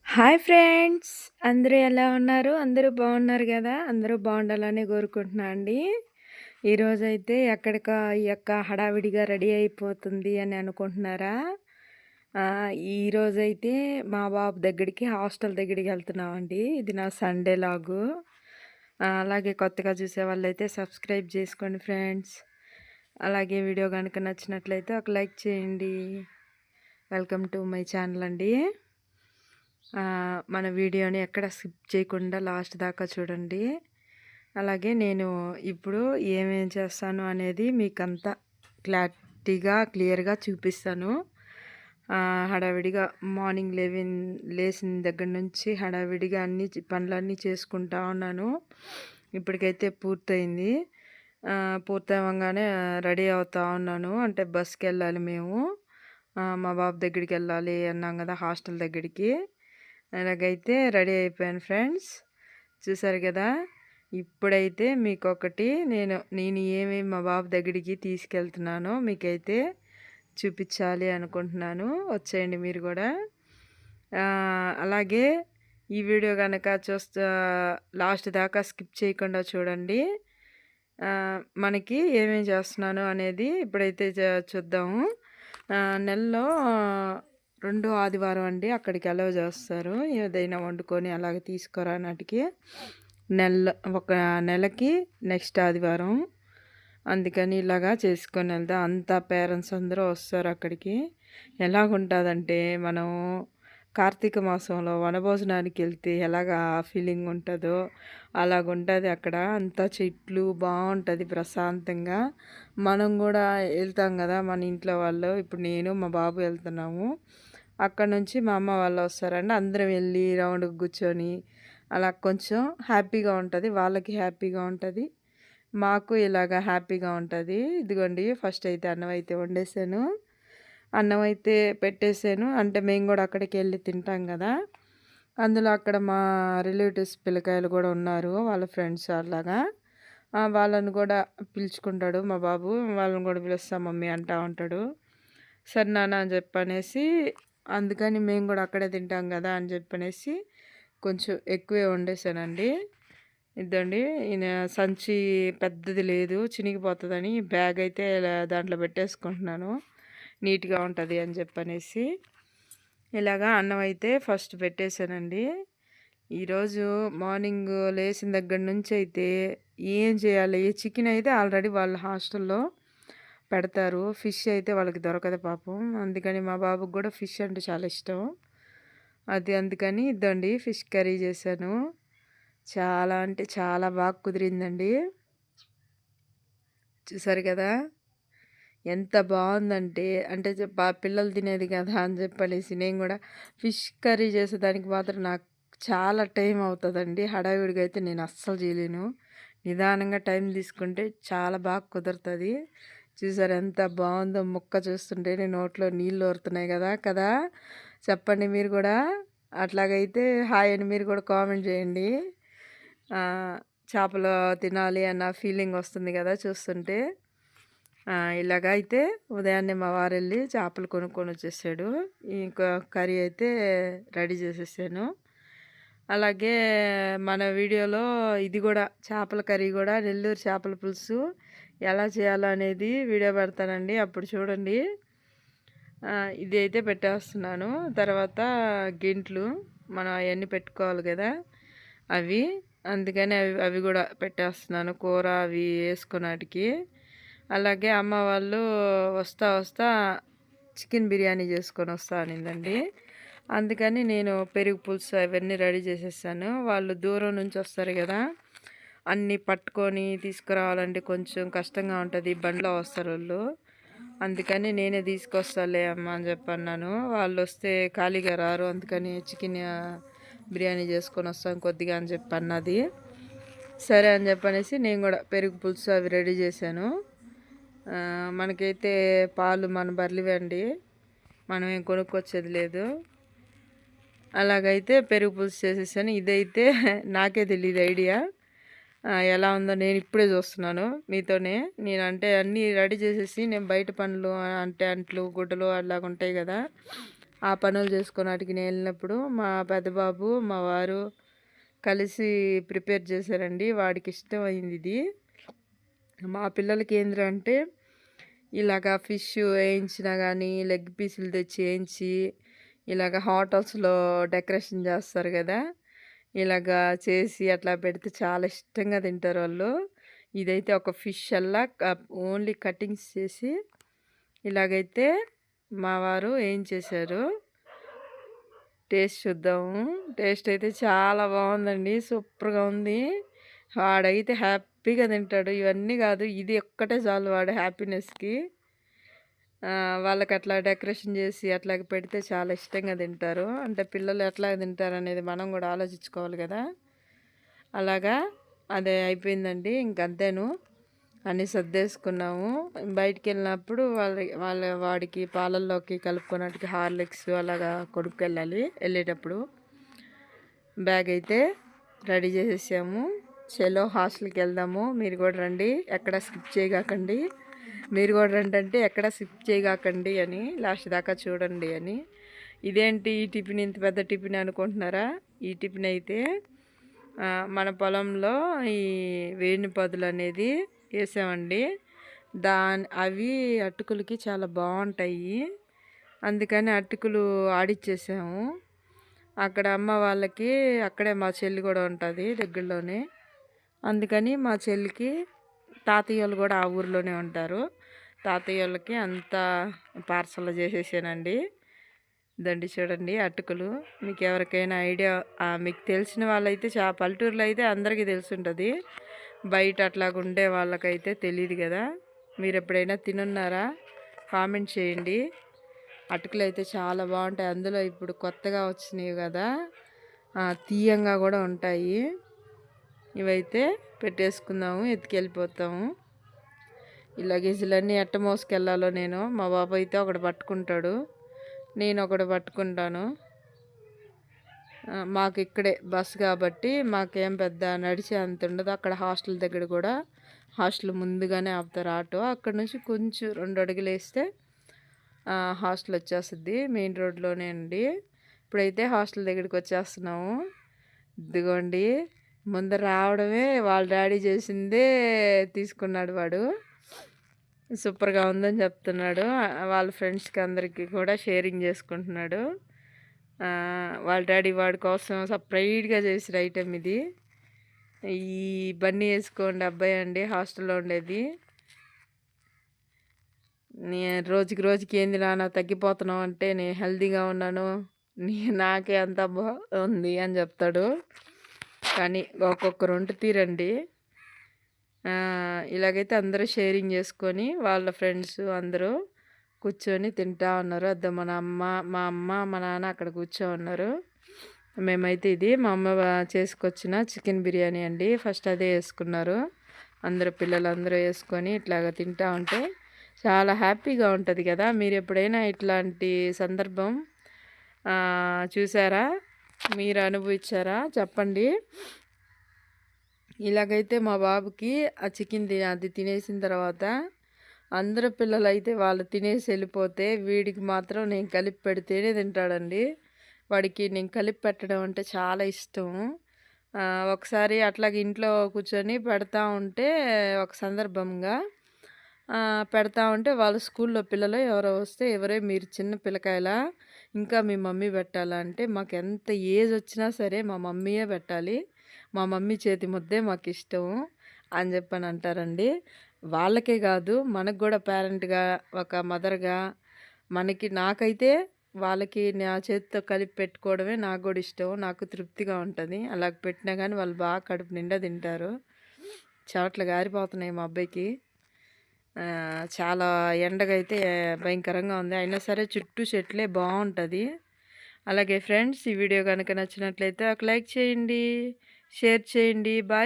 Hi friends! అందరూ ఎలా ఉన్నారు? అందరూ బాగున్నారు గదా! అందరూ బాగుండాలని కోరుకుంటున్నా అండి. ఈరోజైతే ఎక్కడికో ఈ యొక్క హడావిడిగా రెడీ అయిపోతుంది అని అనుకుంటున్నారా? ఈరోజైతే మా బాబు దగ్గరికి హాస్టల్ దగ్గరికి వెళ్తున్నామండి. ఇది నా సండే లాగు. అలాగే కొత్తగా చూసేవాళ్ళైతే సబ్స్క్రైబ్ చేసుకోండి ఫ్రెండ్స్. అలాగే వీడియో గనుక నచ్చినట్లయితే ఒక లైక్ చేయండి. వెల్కమ్ టు మై ఛానల్ అండి. మన వీడియోని ఎక్కడ స్కిప్ చేయకుండా లాస్ట్ దాకా చూడండి. అలాగే నేను ఇప్పుడు ఏమేం చేస్తాను అనేది మీకంతా క్లియర్గా చూపిస్తాను. హడావిడిగా మార్నింగ్ లేచిన దగ్గర నుంచి హడావిడిగా పనులన్నీ చేసుకుంటా ఉన్నాను. ఇప్పటికైతే పూర్తయింది. పూర్తవ్వంగానే రెడీ అవుతా ఉన్నాను. అంటే బస్కి వెళ్ళాలి మేము. మా బాబు దగ్గరికి వెళ్ళాలి అన్నాం కదా, హాస్టల్ దగ్గరికి. అలాగైతే రెడీ అయిపోయాను ఫ్రెండ్స్. చూసారు కదా. ఇప్పుడైతే మీకొకటి నేను ఏమేమి మా బాబు దగ్గరికి తీసుకెళ్తున్నానో మీకైతే చూపించాలి అనుకుంటున్నాను. వచ్చేయండి మీరు కూడా. అలాగే ఈ వీడియో కనుక లాస్ట్ దాకా స్కిప్ చేయకుండా చూడండి. మనకి ఏమేమి చేస్తున్నాను అనేది ఇప్పుడైతే చూద్దాము. నెలలో 2 ఆదివారం అండి అక్కడికి అలౌ చేస్తారు. ఏదైనా వండుకొని అలాగే తీసుకురానాటికి. ఒక నెలకి నెక్స్ట్ ఆదివారం. అందుకని ఇలాగా చేసుకొని వెళ్దాం. అంతా పేరెంట్స్ అందరూ వస్తారు అక్కడికి. ఎలాగుంటుందంటే మనం కార్తీక మాసంలో వనభోజనానికి వెళ్తే ఎలాగా ఫీలింగ్ ఉంటుందో అలాగుంటుంది అక్కడ. అంతా చెట్లు బాగుంటుంది ప్రశాంతంగా. మనం కూడా వెళ్తాం కదా మన ఇంట్లో వాళ్ళు. ఇప్పుడు నేను మా బాబు వెళ్తున్నాము. అక్కడ నుంచి మా అమ్మ వాళ్ళు వస్తారండి. అందరం వెళ్ళి రౌండ్కి కూర్చొని అలా కొంచెం హ్యాపీగా ఉంటుంది. వాళ్ళకి హ్యాపీగా ఉంటుంది, మాకు ఇలాగ హ్యాపీగా ఉంటుంది. ఇదిగోండి ఫస్ట్ అయితే అన్నం అయితే వండేసాను. అన్నం అయితే పెట్టేసాను. అంటే మేము కూడా అక్కడికి వెళ్ళి తింటాం కదా. అందులో అక్కడ మా రిలేటివ్స్ పిల్లకాయలు కూడా ఉన్నారు, వాళ్ళ ఫ్రెండ్స్ అలాగా. వాళ్ళని కూడా పిలుచుకుంటాడు మా బాబు. వాళ్ళని కూడా పిలుస్తాం మమ్మీ అంటా ఉంటాడు. సరే నాన్న అని చెప్పనేసి, అందుకని మేము కూడా అక్కడే తింటాం కదా అని చెప్పనేసి కొంచెం ఎక్కువే వండేసానండి. ఇదండి ఈయన సంచి పెద్దది లేదు, చినిగిపోతుందని బ్యాగ్ అయితే దాంట్లో పెట్టేసుకుంటున్నాను, నీట్గా ఉంటుంది అని చెప్పనేసి. ఇలాగా అన్నం అయితే ఫస్ట్ పెట్టేశానండి. ఈరోజు మార్నింగ్ లేచిన దగ్గర నుంచి అయితే ఏం చేయాలి. చికెన్ అయితే ఆల్రెడీ వాళ్ళ హాస్టల్లో పెడతారు. ఫిష్ అయితే వాళ్ళకి దొరకదు పాపం. అందుకని మా బాబుకి కూడా ఫిష్ అంటే చాలా ఇష్టం. అందుకని ఇద్దండి ఫిష్ కర్రీ చేశాను. చాలా అంటే చాలా బాగా కుదిరిందండి. చూసారు కదా ఎంత బాగుందంటే. అంటే పిల్లలు తినేది కదా అని చెప్పనేసి నేను కూడా ఫిష్ కర్రీ చేసేదానికి మాత్రం నాకు చాలా టైం అవుతుందండి. హడావిడిగా అయితే నేను అస్సలు చేయలేను. నిదానంగా టైం తీసుకుంటే చాలా బాగా కుదురుతుంది. చూసారు ఎంత బాగుందో. ముక్క చూస్తుంటే నోట్లో నీళ్ళు ఊరుతున్నాయి కదా కదా. చెప్పండి మీరు కూడా. అట్లాగైతే హాయ్ అని మీరు కూడా కామెంట్ చేయండి. చేపలు తినాలి అన్న ఫీలింగ్ వస్తుంది కదా చూస్తుంటే. ఇలాగ అయితే ఉదయాన్నే మా వారు వెళ్ళి చేపలు కొనుక్కొని వచ్చేసాడు. ఇంకా కర్రీ అయితే రెడీ చేసేసాను. అలాగే మన వీడియోలో ఇది కూడా చేపల కర్రీ కూడా, నెల్లూరు చేపల పులుసు ఎలా చేయాలో అనేది వీడియో పెడతానండి, అప్పుడు చూడండి. ఇది అయితే పెట్టేస్తున్నాను. తర్వాత గింట్లు మనం అవన్నీ పెట్టుకోవాలి కదా అవి. అందుకని అవి కూడా పెట్టేస్తున్నాను, కూర అవి వేసుకున్నాటికి. అలాగే అమ్మ వాళ్ళు వస్తా చికెన్ బిర్యానీ చేసుకొని వస్తా అనిందండి. అందుకని నేను పెరుగు పులుసు అవన్నీ రెడీ చేసేసాను. వాళ్ళు దూరం నుంచి వస్తారు కదా, అన్నీ పట్టుకొని తీసుకురావాలంటే కొంచెం కష్టంగా ఉంటుంది. బండ్లో వస్తారు వాళ్ళు. అందుకని నేనే తీసుకొస్తాలే అమ్మ అని చెప్పన్నాను. వాళ్ళు వస్తే ఖాళీగా రారు. అందుకని చికెన్ బిర్యానీ చేసుకొని వస్తాను కొద్దిగా అని చెప్పన్నది. సరే అని చెప్పనేసి నేను కూడా పెరుగు పులుసు అవి రెడీ చేశాను. మనకైతే పాలు మన బర్లివే అండి, మనం ఏం కొనుక్కొచ్చేది లేదు. అలాగైతే పెరుగు పులుసు చేసేసాను. ఇదైతే నాకే తెలియదు ఐడియా ఎలా ఉందో. నేను ఇప్పుడే చూస్తున్నాను మీతోనే. నేనంటే అన్నీ రెడీ చేసేసి నేను బయట పనులు అంటే అంట్లు గుడ్డలు అలాగ ఉంటాయి కదా ఆ పనులు చేసుకొని ఆటికి నేను వెళ్ళినప్పుడు మా పెద్ద బాబు మా వారు కలిసి ప్రిపేర్ చేశారండి. వాడికి ఇష్టమైంది ఇది. మా పిల్లలకి ఏంటంటే ఇలాగ ఫిష్ వేయించినా కానీ లెగ్ పీసులు తెచ్చి వేయించి ఇలాగ హోటల్స్లో డెకరేషన్ చేస్తారు కదా, ఇలాగా చేసి అట్లా పెడితే చాలా ఇష్టంగా తింటారు వాళ్ళు. ఇదైతే ఒక ఫిష్ అల్లా ఓన్లీ కటింగ్స్ చేసి ఇలాగైతే మా వారు ఏం చేశారు. టేస్ట్ చూద్దాము. టేస్ట్ అయితే చాలా బాగుందండి, సూపర్గా ఉంది. వాడైతే హ్యాపీగా తింటాడు. ఇవన్నీ కాదు, ఇది ఒక్కటే చాలు వాడు హ్యాపీనెస్కి. వాళ్ళకి అట్లా డెకరేషన్ చేసి అట్లా పెడితే చాలా ఇష్టంగా తింటారు. అంటే పిల్లలు ఎట్లా తింటారు అనేది మనం కూడా ఆలోచించుకోవాలి కదా. అలాగా అదే అయిపోయిందండి. ఇంకంతేను అన్నీ సర్దేసుకున్నాము. బయటికి వెళ్ళినప్పుడు వాడికి పాలల్లోకి కలుపుకోవడానికి హార్లిక్స్ అలాగా కొనుక్కెళ్ళాలి. వెళ్ళేటప్పుడు బ్యాగ్ అయితే రెడీ చేసేసాము. చలో హాస్టల్కి వెళ్దాము, మీరు కూడా రండి, ఎక్కడ స్కిప్ చేయగాకండి. మీరు కూడా రండి అంటే ఎక్కడ స్కిప్ చేయగాకండి అని, లాస్ట్ దాకా చూడండి అని. ఇదేంటి ఈ టిఫిన్, ఇంత పెద్ద టిఫిన్ అనుకుంటున్నారా? ఈ టిఫిన్ అయితే మన పొలంలో ఈ వేణుపదులు అనేది వేసామండి. అవి అటుకులకి చాలా బాగుంటాయి. అందుకని అటుకులు ఆడిచ్చేసాము. అక్కడ అమ్మ వాళ్ళకి, అక్కడే మా చెల్లి కూడా ఉంటుంది దగ్గరలోనే. అందుకని మా చెల్లికి తాతయ్య వాళ్ళు కూడా ఆ ఊర్లోనే ఉంటారు. తాతయ్య వాళ్ళకి అంతా పార్సల్ చేసేసానండి. దండి చూడండి అటుకులు. మీకు ఎవరికైనా ఐడియా, మీకు తెలిసిన వాళ్ళైతే పల్లెటూరులో అయితే అందరికీ తెలిసి ఉంటుంది. బయట అట్లాగా ఉండే వాళ్ళకైతే తెలియదు కదా. మీరు ఎప్పుడైనా తినున్నారా? కామెంట్ చేయండి. అటుకులు అయితే చాలా బాగుంటాయి. అందులో ఇప్పుడు కొత్తగా వచ్చినాయి కదా, తీయంగా కూడా ఉంటాయి. ఇవైతే పెట్టేసుకుందాము, ఎత్తుకెళ్ళిపోతాము. ఈ లగేజీలన్నీ ఎట్ట మోసుకెళ్ళాలో నేను, మా బాబు అయితే ఒకటి పట్టుకుంటాడు, నేను ఒకటి పట్టుకుంటాను. మాకు ఇక్కడే బస్సు కాబట్టి మాకేం పెద్ద నడిచే అంత ఉండదు. అక్కడ హాస్టల్ దగ్గర కూడా, హాస్టల్ ముందుగానే ఆపుతారు ఆటో. అక్కడ నుంచి కొంచెం 2 అడుగులు వేస్తే హాస్టల్ వచ్చేస్తుంది. మెయిన్ రోడ్లోనే అండి. ఇప్పుడైతే హాస్టల్ దగ్గరికి వచ్చేస్తున్నాము. ఇదిగోండి, ముందర రావడమే వాళ్ళ డాడీ చేసిందే తీసుకున్నాడు వాడు. సూపర్గా ఉందని చెప్తున్నాడు. వాళ్ళ ఫ్రెండ్స్కి అందరికీ కూడా షేరింగ్ చేసుకుంటున్నాడు. వాళ్ళ డాడీ వాడి కోసం సపరేట్గా చేసిన ఐటెం ఇది. ఈ బన్నీ వేసుకోండి అబ్బాయి అండి, హాస్టల్లో ఉండేది. నేను రోజుకి రోజుకి ఏంది నాన్న తగ్గిపోతున్నావు అంటే, నేను హెల్తీగా ఉన్నాను, నాకే అంత బాగుంది అని చెప్తాడు. కానీ ఒక్కొక్కరు ఉంటూ తీరండి. ఇలాగైతే అందరూ షేరింగ్ చేసుకొని వాళ్ళ ఫ్రెండ్స్ అందరూ కూర్చొని తింటా ఉన్నారు. అద్దె మా అమ్మ మా నాన్న అక్కడ కూర్చో ఉన్నారు. మేమైతే ఇది మా అమ్మ చేసుకొచ్చిన చికెన్ బిర్యానీ అండి. ఫస్ట్ అదే వేసుకున్నారు. అందరూ పిల్లలందరూ వేసుకొని ఇట్లాగ తింటా ఉంటే చాలా హ్యాపీగా ఉంటుంది కదా. మీరు ఎప్పుడైనా ఇట్లాంటి సందర్భం చూసారా? మీరు అనుభవించారా? చెప్పండి. ఇలాగైతే మా బాబుకి ఆ చికెన్ అది తినేసిన తర్వాత అందరు పిల్లలు అయితే వాళ్ళు తినేసి వెళ్ళిపోతే వీడికి మాత్రం నేను కలిపి పెడితేనే తింటాడండి. వాడికి నేను కలిపి పెట్టడం అంటే చాలా ఇష్టం. ఒకసారి అట్లాగే ఇంట్లో కూర్చొని పెడతా ఉంటే ఒక సందర్భంగా పెడతా ఉంటే వాళ్ళ స్కూల్లో పిల్లలు ఎవరో వస్తే, ఎవరే మీరు చిన్న పిల్లకాయలా, ఇంకా మీ మమ్మీ పెట్టాలా అంటే, మాకు ఎంత ఏజ్ వచ్చినా సరే మా మమ్మీయే పెట్టాలి, మా మమ్మీ చేతి ముద్దే మాకు ఇష్టం అని చెప్పని అంటారండి. వాళ్ళకే కాదు, మనకు కూడా పేరెంట్గా, ఒక మదర్గా నాకైతే వాళ్ళకి నా చేతితో కలిపి పెట్టుకోవడమే నాకు కూడా ఇష్టం. నాకు తృప్తిగా ఉంటుంది. అలాగ పెట్టినా కానీ వాళ్ళు బాగా కడుపు నిండా తింటారు. చెమటలు గారిపోతున్నాయి మా అబ్బాయికి. చాలా ఎండగా అయితే భయంకరంగా ఉంది. అయినా సరే చుట్టూ చెట్లే బాగుంటుంది. అలాగే ఫ్రెండ్స్, ఈ వీడియో కనుక నచ్చినట్లయితే ఒక లైక్ చేయండి, షేర్ చేయండి. బాయ్.